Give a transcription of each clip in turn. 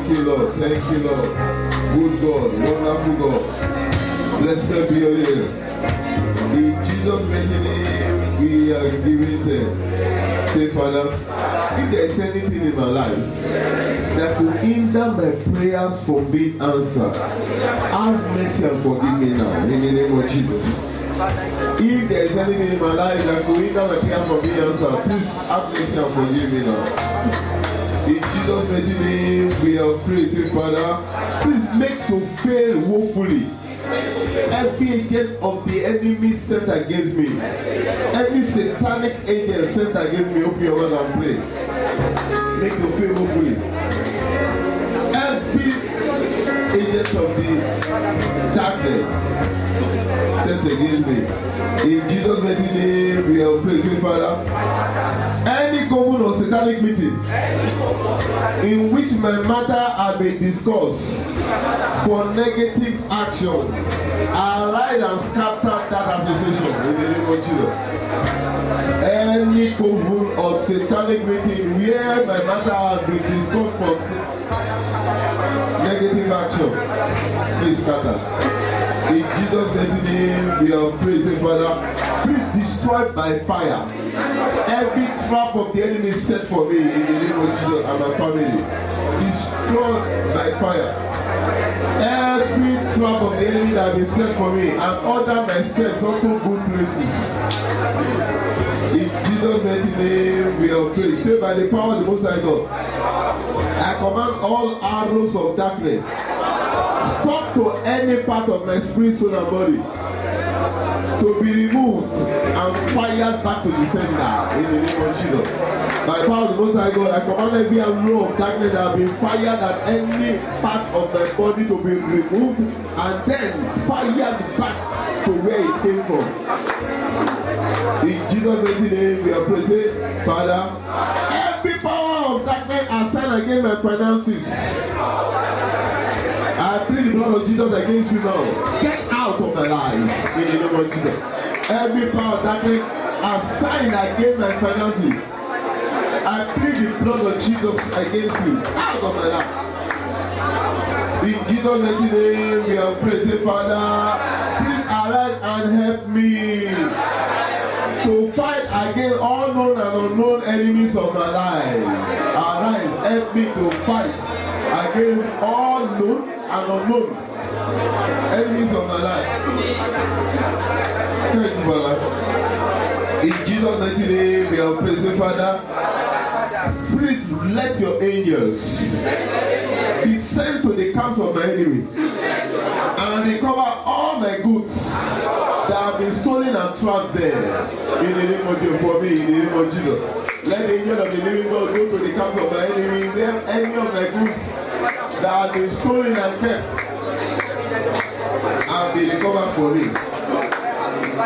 Thank you, Lord. Thank you, Lord. Good God, wonderful God. Blessed be your name. In Jesus' mighty name, we are giving them. Say, Father, if there is anything in my life that could hinder my prayers from being answered, have mercy and forgive me now. In the name of Jesus. If there is anything in my life that could hinder my prayers from being answered, please have mercy and forgive me now. In Jesus' mighty name, we are praying. Say, Father, please make to fail woefully every agent of the enemy sent against me, every satanic agent sent against me. Open your mouth and pray. Make to fail woefully every agent of the darkness sent against me. In Jesus' mighty name, we are praying. Father, any common or satanic meeting in which my matter has been discussed for negative action, arise and scatter that association in the name of Jesus. Any common or satanic meeting where my matter has been discussed for negative action, please scatter. In Jesus' name, we are praising, Father. Please destroy by fire every trap of the enemy set for me in the name of Jesus and my family. Destroy by fire every trap of the enemy that has been set for me and order my steps unto good places. In Jesus' name, we are praised. Say, by the power of the Most High God, I command all arrows of darkness stuck to any part of my spirit, soul, and body to be removed and fired back to the sender in the name of Jesus. By the power of the Most High God, I command every arrow of darkness that has been fired at any part of my body to be removed and then fired back to where it came from. In Jesus' name, we are praying, Father, every power of darkness assigned against my finances, I plead the blood of Jesus against you now. Get out of my life in the name of Jesus. Every power of darkness assigned against my finances, I plead the blood of Jesus against you. Out of my life. In Jesus' name, we are praising, Father. Please arise and help me to fight against all known and unknown enemies of my life. Arise, help me to fight against all known and unknown enemies of my life. Thank you, Father. In Jesus' name, we are praising, Father. Please let your angels be sent to the camps of my enemy and recover all my goods that have been stolen and trapped there. In the name of Jesus, for me, in the name of Jesus. Let the angel of the living God go to the camps of my enemy, where any of my goods that have been stolen and kept and be recovered for me.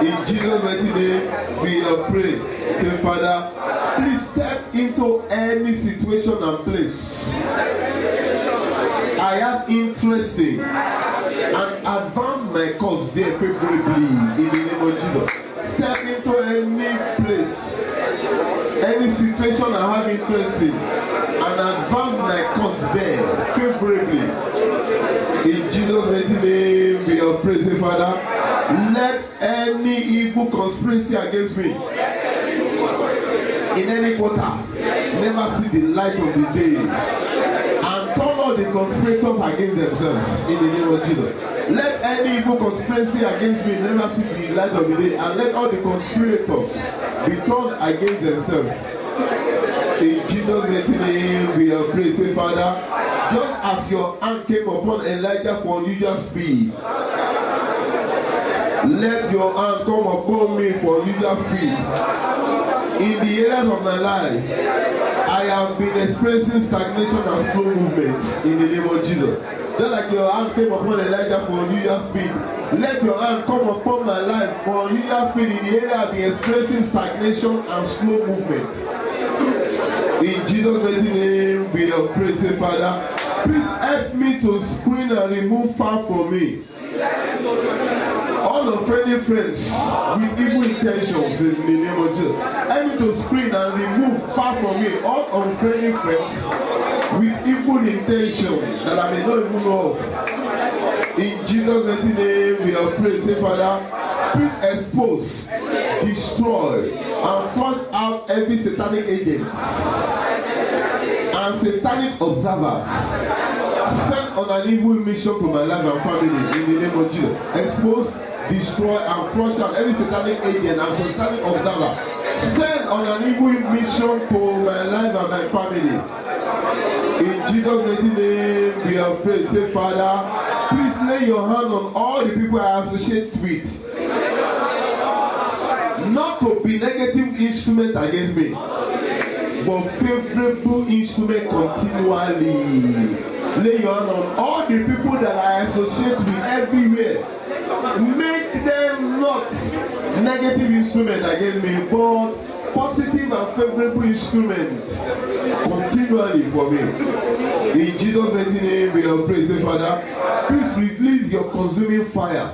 In Jesus' mighty name, we have prayed. Say, Father, please step into any situation and place I have interest in and advance my cause there favorably in the name of Jesus. Step into any place, any situation I have interest in and advance my cause there favorably. In Jesus' mighty name, we are praising, Father. Let any evil conspiracy against me in any quarter never see the light of the day, and turn all the conspirators against themselves in the name of Jesus. Let any evil conspiracy against me never see the light of the day, and let all the conspirators be turned against themselves. In Jesus' name, we are praising, Father. Just as your hand came upon Elijah for unusual speed, let your hand come upon me for unusual speed. In the areas of my life, I have been experiencing stagnation and slow movements in the name of Jesus. Just like your hand came upon Elijah for unusual speed, let your hand come upon my life for unusual speed in the area I've been experiencing stagnation and slow movement. In Jesus' name, we are praising, Father. Please help me to screen and remove far from me all offending friends with evil intentions in the name of Jesus. Help me to screen and remove far from me all unfriendly friends with evil intentions that I may not even know of. In Jesus' mighty name we have prayed. Say, Father, please expose, destroy, and flush out every satanic agent and satanic observers sent on an evil mission to my life and family in the name of Jesus. Expose, destroy, and flush out every satanic agent and satanic observer sent on an evil mission to my life and my family. In Jesus' mighty name we have prayed. Say, Father, please lay your hand on all the people I associate with, not to be negative instrument against me, but favorable instrument continually. Lay your hand on all the people that I associate with everywhere. Make them not negative instrument against me, but positive and favorable instrument continually for me. In Jesus' mighty name we have prayed. Say, Father, please release your consuming fire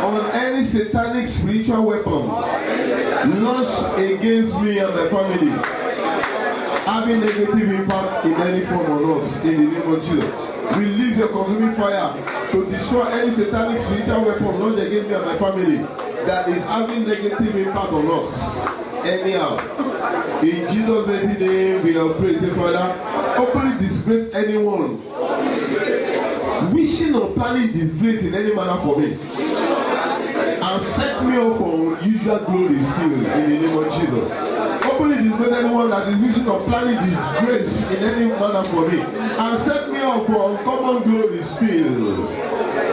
on any satanic spiritual weapon launched against me and my family, having negative impact in any form on us. In the name of Jesus, release your consuming fire to destroy any satanic spiritual weapon launched against me and my family that is having negative impact on us anyhow. In Jesus' mighty name we have prayed. Say, Father, openly disgrace anyone wishing or planning disgrace in any manner for me, and set me up for unusual glory still in the name of Jesus. Openly disgrace anyone that is wishing or planning disgrace in any manner for me, and set me up for uncommon glory still.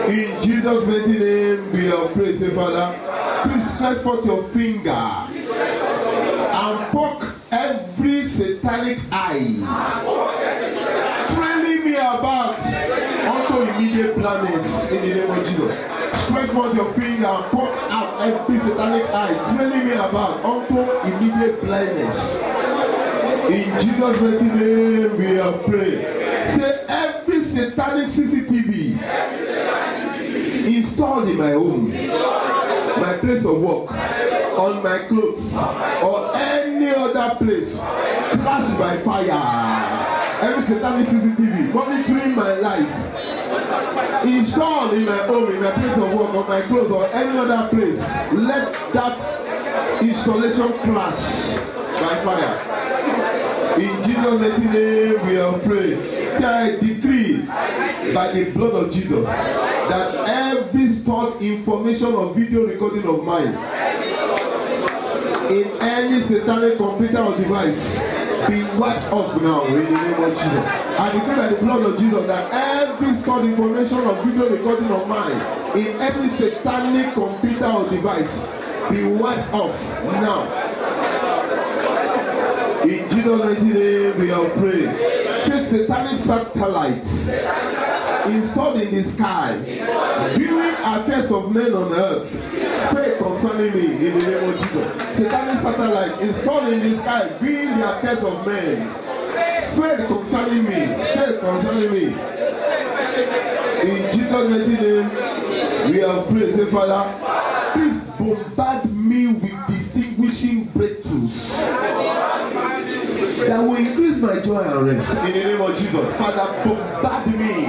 In Jesus' mighty name we have prayed. Say, Father, please stretch forth your finger and poke every satanic eye trailing me about onto immediate blindness in the name of Jesus. Stretch forth your finger and poke out every satanic eye trailing me about onto immediate blindness. In Jesus' mighty name we have prayed. Say, every satanic CCTV installed in my home, my place of work, on my clothes, or any other place, flashed by fire. Every satanic CCTV monitoring my life, installed in my home, in my place of work, on my clothes, or any other place, let that installation crash by fire. In Jesus' mighty name we have prayed. I decree by the blood of Jesus that every stored information or video recording of mine in any satanic computer or device be wiped off now in the name of Jesus. I decree by the blood of Jesus that every stored information or video recording of mine in every satanic computer or device be wiped off now. In Jesus' mighty name we have prayed. Satanic satellites installed in the sky, viewing affairs of men on earth, faith concerning me in the name of Jesus. Satanic satellite installed in the sky, viewing the affairs of men, faith concerning me, faith concerning me. In Jesus' mighty name we have prayed. Say, Father, please bombard me with distinguishing breakthroughs that will increase my joy and rest in the name of Jesus. Father, bombard me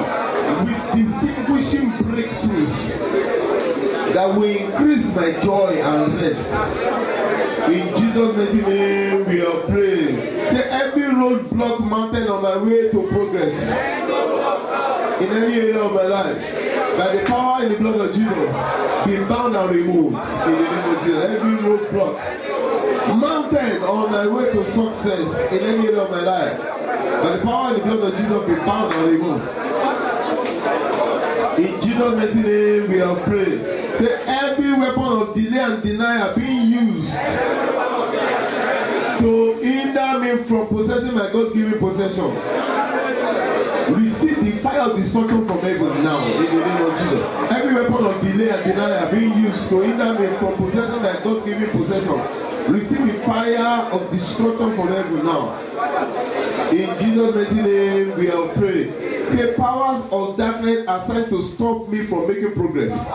with distinguishing breakthroughs that will increase my joy and rest. In Jesus' mighty name we are praying. Take every roadblock mountain on my way to progress in any area of my life, by the power in the blood of Jesus, be bound and removed in the name of Jesus. Every roadblock mountain on my way to success in any area of my life, by the power and the blood of Jesus, be bound and removed. In Jesus' mighty name we have prayed. That every weapon of delay and denial being used to hinder me from possessing my God-given possession, receive the fire of destruction from heaven now in the name of Jesus. Every weapon of delay and denial being used to hinder me from possessing my God-given possession, receive the fire of destruction from heaven now. In Jesus' mighty name we have prayed. Say, powers of darkness assigned to stop me from making progress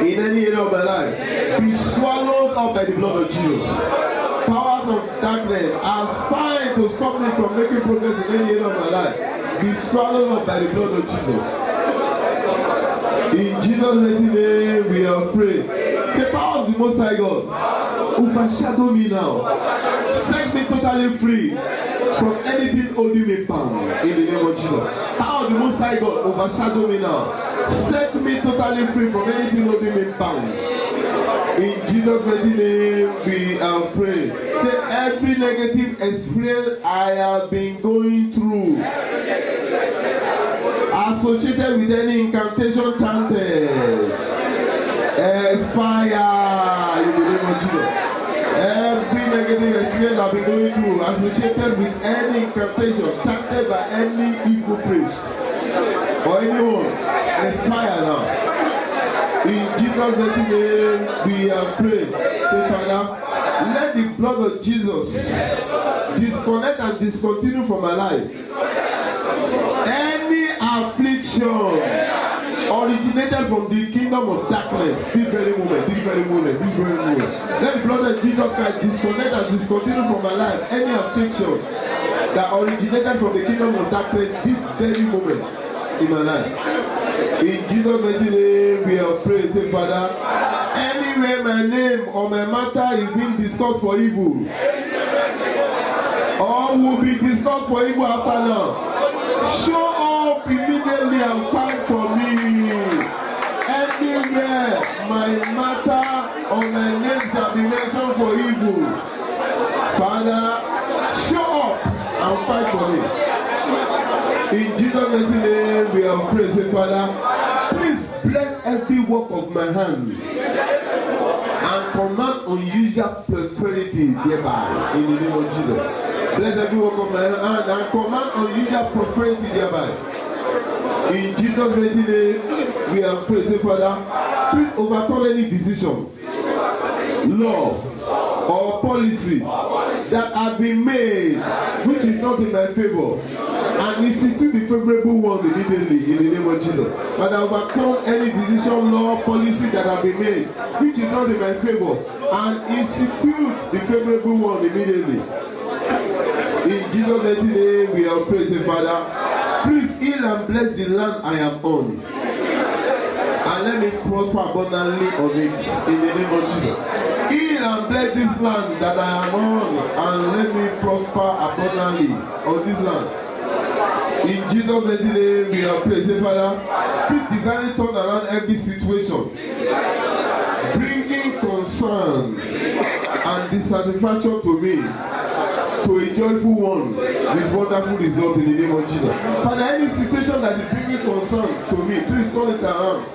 in in any area of my life be swallowed up by the blood of Jesus. Powers of darkness assigned to stop me from making progress in any area of my life be swallowed up by the blood of Jesus. In Jesus' mighty name we have prayed. The power of the Most High God overshadow me now. Set me totally free from anything holding me bound in the name of Jesus. Power of the Most High God overshadow me now. Set me totally free from anything holding me bound. In Jesus' mighty name we have prayed. That every negative experience I have been going through associated with any incantation chanted expire in the name of Jesus. Every negative experience I've been going through associated with any incantation chanted by any evil priest or anyone expire now. In Jesus' mighty name we have prayed. Say, Father, let the blood of Jesus disconnect and discontinue from my life any affliction originated from the kingdom of darkness. This very moment. Let the blood of Jesus Christ disconnect and discontinue from my life any affliction that originated from the kingdom of darkness this very moment in my life. In Jesus' mighty name we have prayed. Say, Father, anywhere my name or my matter is being discussed for evil or will be discussed for evil after now, show up immediately and fight for me. Anywhere my matter or my name shall be mentioned for evil, Father, show up and fight for me. In Jesus' mighty name we have prayed. Say, Father, please bless every work of my hand and command unusual prosperity thereby in the name of Jesus. Bless every work of my hand and command unusual prosperity thereby. In Jesus' mighty name we have prayed. Say, Father, please overturn any decision, law, or policy that has been made which is not in my favor and institute the favorable one immediately in the name of Jesus. Father, overturn any decision, law, policy that has been made which is not in my favor and institute the favorable one immediately. In Jesus' mighty name we have prayed. Say, Father, please heal and bless the land I am on and let me prosper abundantly on it in the name of Jesus. Heal and bless this land that I am on and let me prosper abundantly on this land. In Jesus' mighty name we have prayed. Say, Father, please divinely turn around every situation, bringing concern and dissatisfaction to me to a joyful one with wonderful result in the name of Jesus. Father, any situation that is bringing concern to me, please turn it around.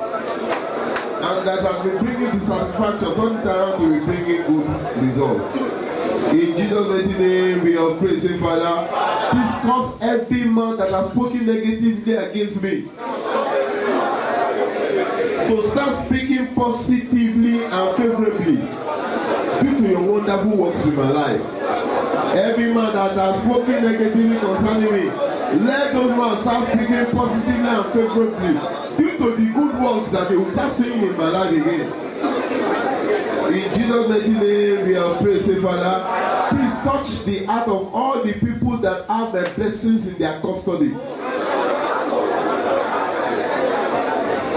And that has been bringing dissatisfaction, turn it around to be bringing good results. In Jesus' mighty name we have prayed. Say, Father, please cause every man that has spoken negatively against me to start speaking positively and favorably due to your wonderful works in my life. Every man that has spoken negatively concerning me, let those men start speaking positively and favorably due to the good works that they will start saying in my life again. In Jesus' mighty name we have prayed. Say, Father, please touch the heart of all the people that have their blessings in their custody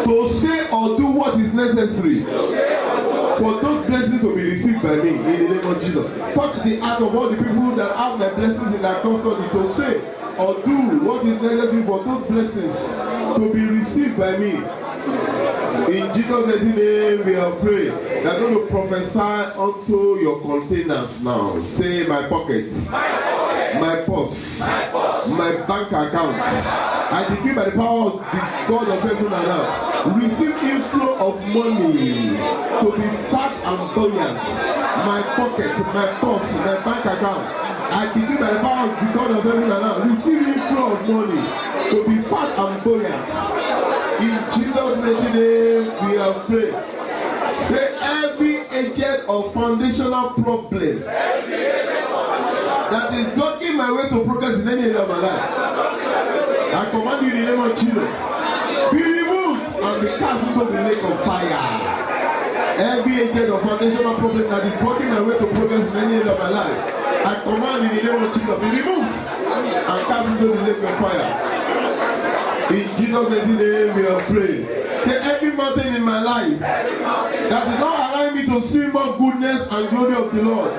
to say or do what is necessary for those blessings to be received by me in the name of Jesus. Touch the heart of all the people that have their blessings in their custody to say or do what is necessary for those blessings to be received by me. In Jesus' mighty name we have prayed. We are going to prophesy unto your containers now. Say, my pockets, my purse, my bank account. I decree by the power of the God of heaven and earth, receive inflow of money to be fat and buoyant. My pocket, my purse, my bank account. I decree by the power of the God of heaven and earth, receive inflow of money to be fat and buoyant. In Jesus' mighty name we have prayed. Pray every agent of foundational problem that is blocking my way to progress in any area of my life, I command you in the name of Jesus, be removed and be cast into the lake of fire. Every agent of foundational problem that is blocking my way to progress in any area of my life, I command in the name of Jesus, be removed and cast into the lake of fire. In Jesus' name we are praying. Every mountain in my life that is not allowing me to see more goodness and glory of the Lord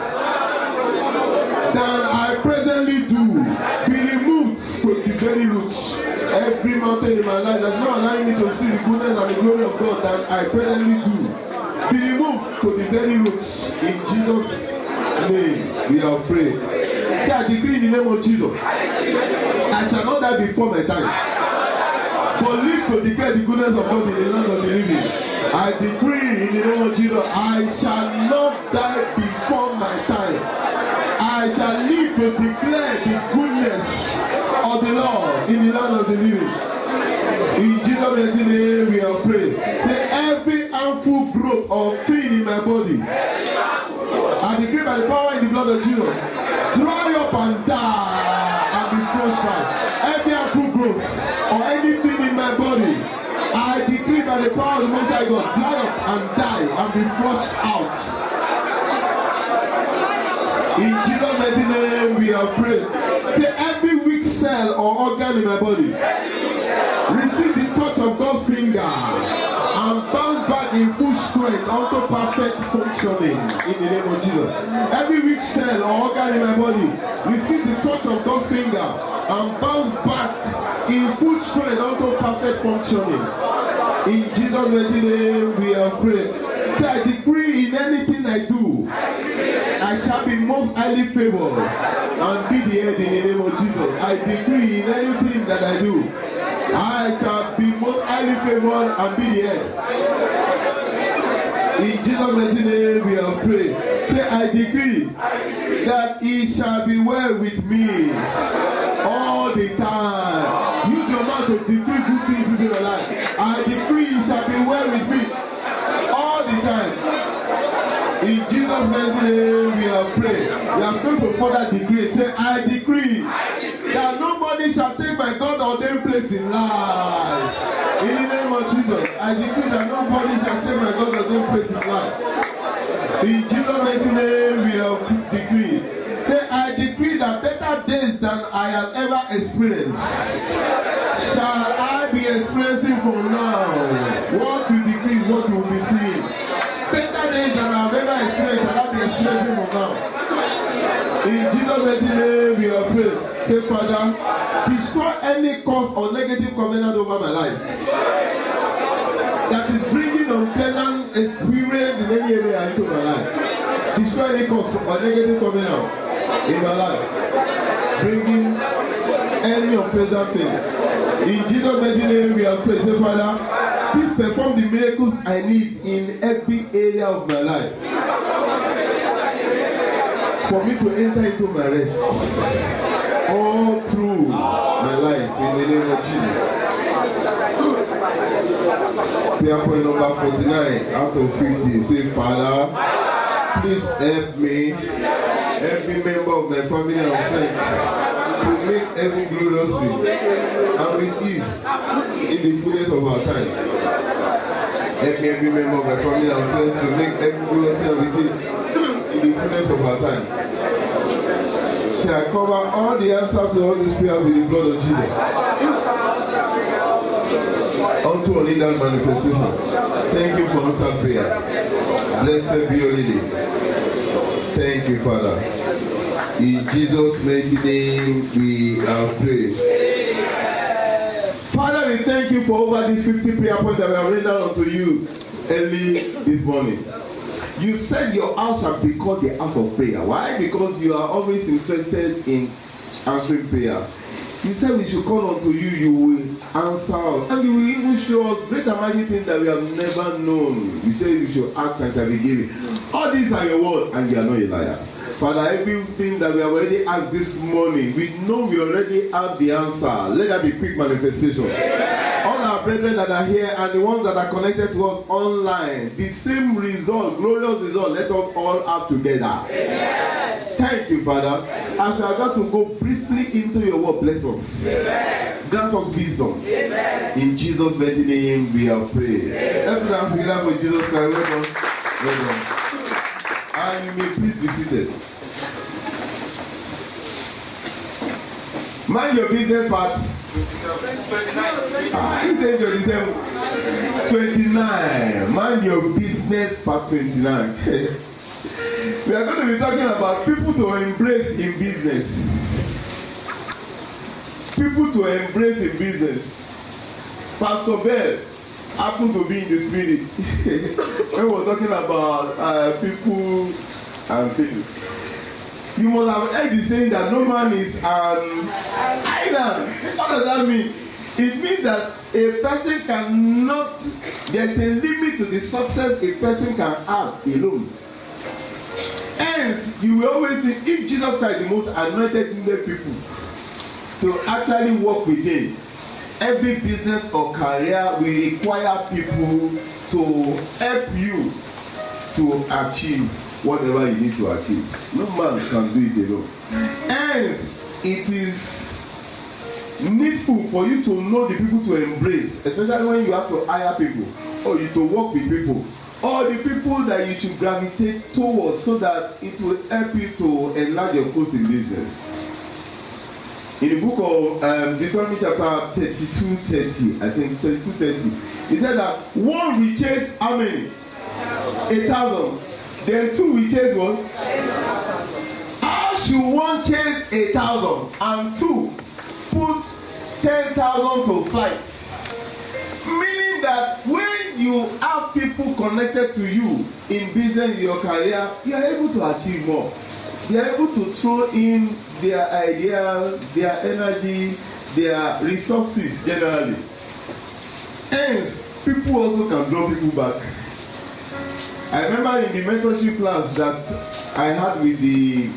than I presently do, be removed to the very roots. Every mountain in my life that is not allowing me to see the goodness and the glory of God than I presently do, be removed to the very roots. In Jesus' name we are praying. I decree in the name of Jesus, I shall not die before my time, but live to declare the goodness of God in the land of the living. I decree in the name of Jesus, I shall not die before my time. I shall live to declare the goodness of the Lord in the land of the living. In Jesus' name we are praying. Every harmful growth or thing in my body, I decree by the power in the blood of Jesus, dry up and die and be flushed out. Every harmful growth or anything in my body, I decree by the power of the Most High God, dry up and die and be flushed out. In Jesus' name we are praying. Say every weak cell or organ in my body, receive the touch of God's finger and bounce back in full strength unto perfect functioning in the name of Jesus. Every weak cell or organ in my body, receive the touch of God's finger and bounce back in full strength unto perfect functioning. In Jesus' name we are praying. So I decree in anything I do, I shall be most highly favored and be the head in the name of Jesus. I decree in anything that I do, I shall be most highly favored and be the head. In Jesus' name we are praying. Say I decree that it shall be well with me all the time. Use your mouth to decree good things in your life. I decree it shall be well with me all the time. In Jesus' name we are praying. We are going to further decree. Say I decree that nobody shall take my God ordained place in life. In the name of Jesus, I decree that nobody shall take my God ordained place in life. In Jesus' name we are decree. Say I decree that better days than I have ever experienced shall I be experiencing from now. What you decree is what you will be seeing. Better days than I have ever experienced shall I be experiencing from now. In Jesus' name we are praying. Say Father, destroy any cause or negative covenant over my life that is bringing unpleasant experience in any area into my life. Destroy any cause or negative covenant in my life, bringing any unpleasant thing. In Jesus' name we are praying. Say Father, please perform the miracles I need in every area of my life for me to enter into my rest all through my life in the name of Jesus. Prayer point number 49 out of 50. Say Father, please help me, every member of my family and friends, to make every gloriously and with ease in the fullness of our time. Help me, every member of my family and friends, to make every gloriously and with ease in the fullness of our time. So I cover all the answers to all these prayers with the blood of Jesus. Unto an inner manifestation. Thank you for answered prayer. Blessed be your name. Thank you, Father. In Jesus' mighty name we are praying. Father, we thank you for over these 50 prayer points that we have rendered unto you early this morning. You said your house shall be called the house of prayer. Why? Because you are always interested in answering prayer. You said we should call unto you, you will answer us. And you will even show us great and mighty things that we have never known. You said we should ask and shall be given. All these are your words, and you are not a liar. Father, everything that we have already asked this morning, we know we already have the answer. Let that be quick manifestation. All our brethren that are here and the ones that are connected to us online, the same result, glorious result, let us all have together. Amen. Thank you, Father. As we are going to go briefly into your word, bless us. Amen. Grant us wisdom. Amen. In Jesus' mighty name we are praying. Everyone together for Jesus Christ. Well done. And you may please be seated. Mind your business part. 29. Mind your business part 29. We are going to be talking about people to embrace in business. People to embrace in business. Pastor Bell happened to be in the spirit when we were talking about people and things. You must have heard the saying that no man is an island. What does that mean? It means that a person cannot, there's a limit to the success a person can have alone. Hence, you will always think if Jesus Christ is the most anointed people to actually work with him, every business or career will require people to help you to achieve whatever you need to achieve. No man can do it alone. Hence, it is needful for you to know the people to embrace, especially when you have to hire people or you to work with people or the people that you should gravitate towards so that it will help you to enlarge your course in business. In the book of Deuteronomy chapter 32:30, I think 32:30, it said that one will chase how many? 1,000. Then two will chase what? 10,000. How should one chase 1,000 and two put 10,000 to flight? Meaning that when you have people connected to you in business, in your career, you are able to achieve more. They are able to throw in their ideas, their energy, their resources generally. Hence, people also can draw people back. I remember in the mentorship class that I had with the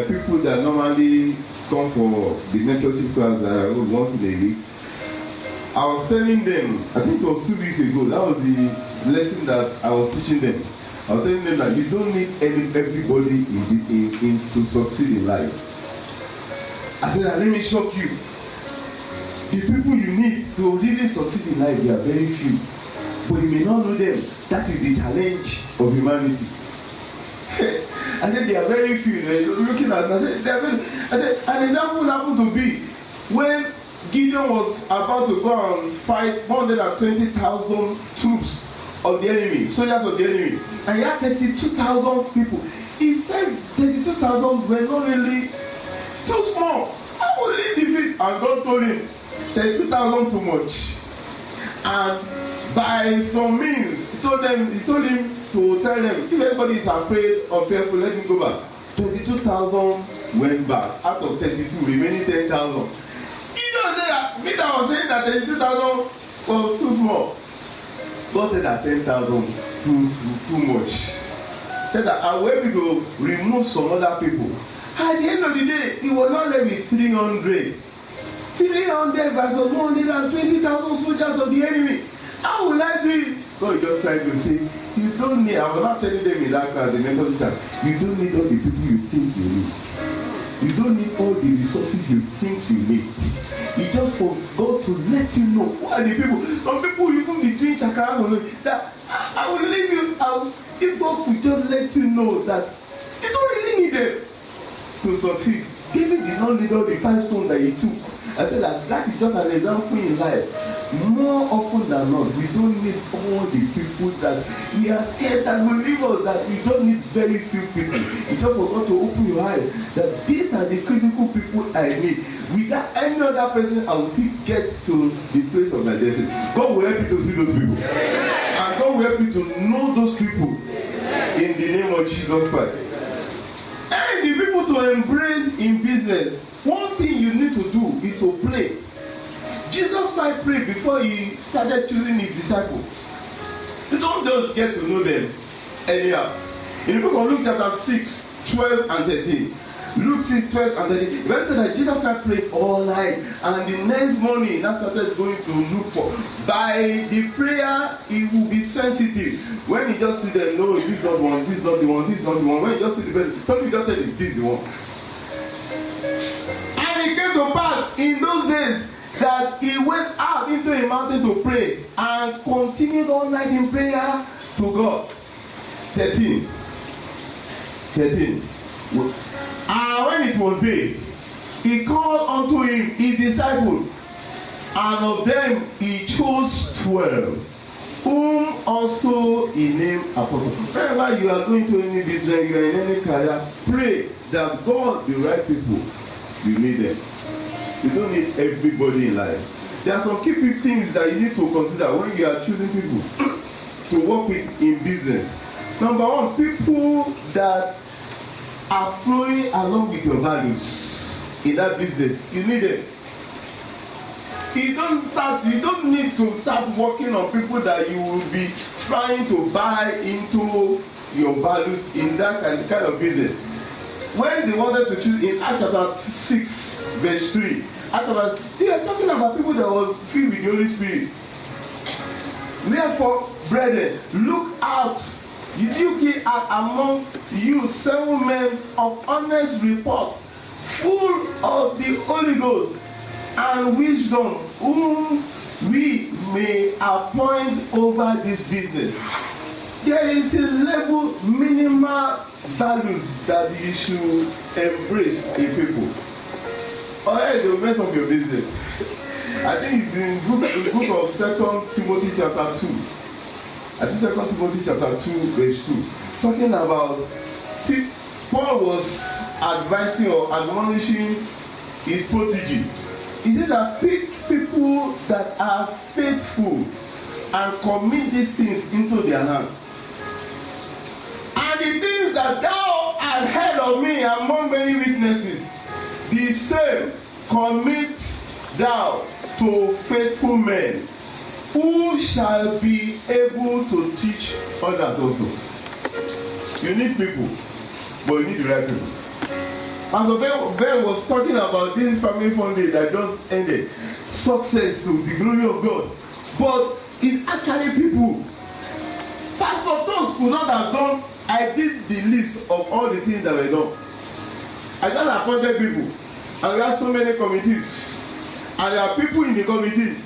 people that normally come for the mentorship class that I hold once in a week. I was telling them, I think it was 2 weeks ago, that was the lesson that I was teaching them. I was telling them that you don't need everybody in to succeed in life. I said, let me shock you. The people you need to really succeed in life, they are very few. But you may not know them. That is the challenge of humanity. I said, they are very few. They're looking at it. I said, an example happened to be when Gideon was about to go and fight 120,000 troops of the enemy, soldiers of the enemy, and he had 32,000 people. He felt 32,000 were not really too small. How will he defeat? And God told him 32,000 too much. And by some means, he told him to tell them, if anybody is afraid or fearful, let him go back. 22,000 went back out of 32, remaining 10,000. He don't say that. Peter was saying that 32,000 was too small. God said that 10,000 too much. Said that I will able to remove some other people. At the end of the day, he was not left with 300. 300 versus 120,000 soldiers of the enemy. How will I do it? God just tried to say, you don't need, I was not telling them in that class, the mental teacher, you don't need all the people you think you need. You don't need all the resources you think you need. It's just for God to let you know who are the people. Some people even be doing shakara that I will leave you out. If God could just let you know that you don't really need them to succeed. David did not need all the 5 stones that he took. I said that is just an example in life. More often than not, we don't need all the people that we are scared that will leave us, that we don't need very few people. You just forgot to open your eyes that these are the critical people I need. Without any other person, I will still get to the place of my destiny. God will help you to see those people. And God will help you to know those people in the name of Jesus Christ. And the people to embrace in business, one thing you need to do is to pray. Jesus Christ prayed before he started choosing his disciples. You don't just get to know them anyhow. In the book of Luke chapter 6, 12 and 13. Luke 6, 12 and 13. It said that Jesus Christ prayed all night, and the next morning he started going to look for. By the prayer, he will be sensitive. When he just see them, no, this is not the one, this is not the one, this is not the one. When he just see the person, somebody just tell him, this is the one. And it came to pass in those days that he went out into a mountain to pray and continued all night in prayer to God. 13. And when it was day, he called unto him his disciples, and of them he chose 12, whom also he named apostles. Whenever you are going to any business, you are in any career, pray that God, the right people, you need them. You don't need everybody in life. There are some key things that you need to consider when you are choosing people to work with in business. Number one, people that are flowing along with your values in that business. You need them. You don't need to start working on people that you will be trying to buy into your values in that kind of business. When they wanted to choose in Acts chapter 6 verse 3, they are talking about people that were filled with the Holy Spirit. Therefore, brethren, look out. You get out among you 7 men of honest report, full of the Holy Ghost and wisdom, whom we may appoint over this business. There is a level minimal values that you should embrace in people, or else they will mess up your business. I think it's in the book of 2 Timothy chapter 2. I think 2 Timothy chapter 2 verse 2, talking about Paul was advising or admonishing his protege. He said that pick people that are faithful and commit these things into their hand. And the things that thou hast heard of me among many witnesses, the same commit thou to faithful men, who shall be able to teach others also. You need people, but you need the right people. And so Ben was talking about this family fun day that just ended. Success to the glory of God. But it's actually people. Pastor Toast could not have done. I did the list of all the things that were done. I just appointed people. And we have so many committees. And there are people in the committees.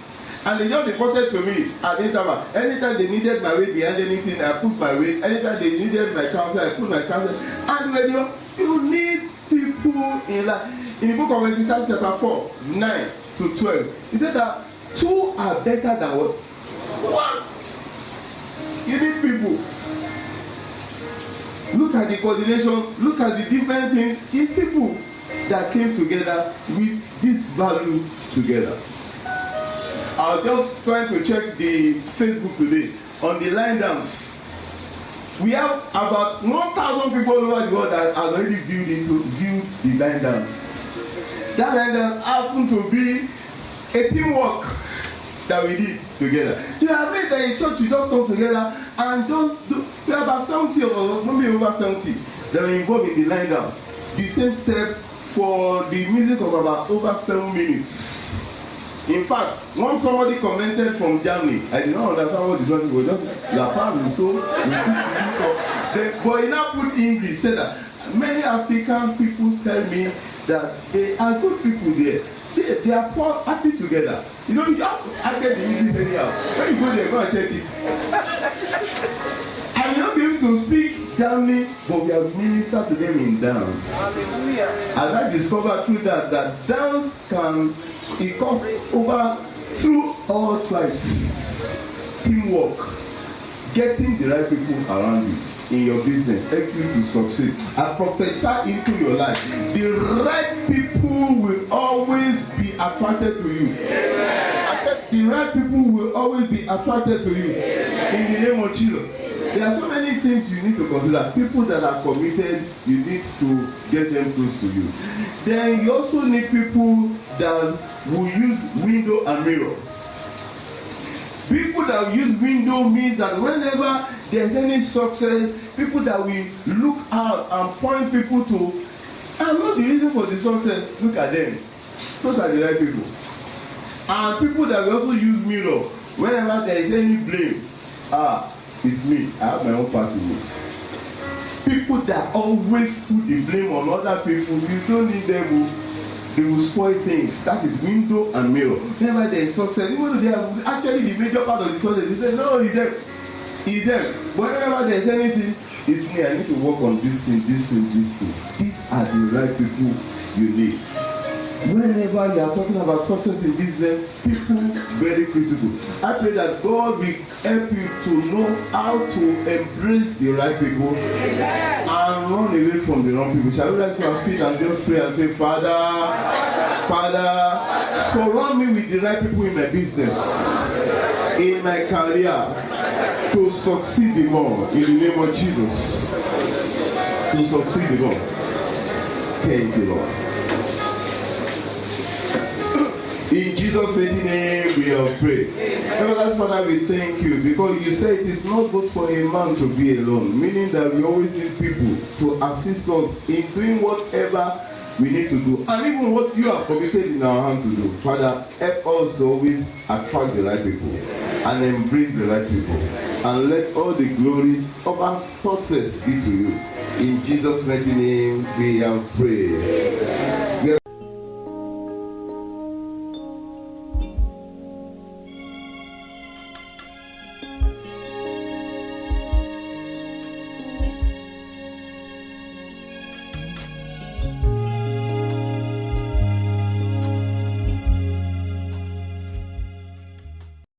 And they just reported to me at the interval. Anytime they needed my weight behind anything, I put my weight. Anytime they needed my counsel, I put my counsel. And when you need people in life. In the book of Ecclesiastes chapter 4, 9 to 12, he said that 2 are better than what? 1. You need people. Look at the coordination, look at the different things in people that came together with this value together. I was just trying to check the Facebook today on the line dance. We have about 1,000 people all over the world that have already viewed the line dance. That line dance happened to be a teamwork that we did together. You have made that in church you don't come together and don't do. We have about 70 or maybe over 70 that were involved in the line dance. The same step for the music of about over 7 minutes. In fact, once somebody commented from Germany, I did not understand what the German was just La Paz, so we put but he now put English, said that many African people tell me that they are good people there. They are poor, happy together. You know, you have to get the English anyhow. When you go there, go and check it. And you'll not be able to speak Germany, but we have ministered to them in dance. Hallelujah. And I discovered through that dance can, it comes over through all tribes. Teamwork. Getting the right people around you in your business help you to succeed. I prophesy into your life. The right people will always be attracted to you. Amen. I said the right people will always be attracted to you. Amen. In the name of Jesus. There are so many things you need to consider. People that are committed, you need to get them close to you. Then you also need people that will use window and mirror. People that will use window means that whenever there's any success, people that will look out and point people to, and not the reason for the success, look at them. Those are the right people. And people that will also use mirror, whenever there is any blame, it's me, I have my own part in it. People that always put the blame on other people, you don't need them. They will spoil things. That is window and mirror. Whenever there is success, even though they are actually the major part of the success, they say, no, it's them. It's them. But whenever there is anything, It's me, I need to work on this thing, this thing, this thing. These are the right people you need. Whenever you are talking about success in business, people very critical. I pray that God will help you to know how to embrace the right people and run away from the wrong people. Shall we rise to our feet and just pray and say, Father, surround me with the right people in my business, in my career, to succeed the more in the name of Jesus. To succeed the more. Thank you, Lord. In Jesus' mighty name we have prayed. Everlasting Father, we thank you because you say it is not good for a man to be alone, meaning that we always need people to assist us in doing whatever we need to do, and even what you have committed in our hand to do. Father, help us to always attract the right people and embrace the right people, and let all the glory of our success be to you. In Jesus' mighty name we have prayed.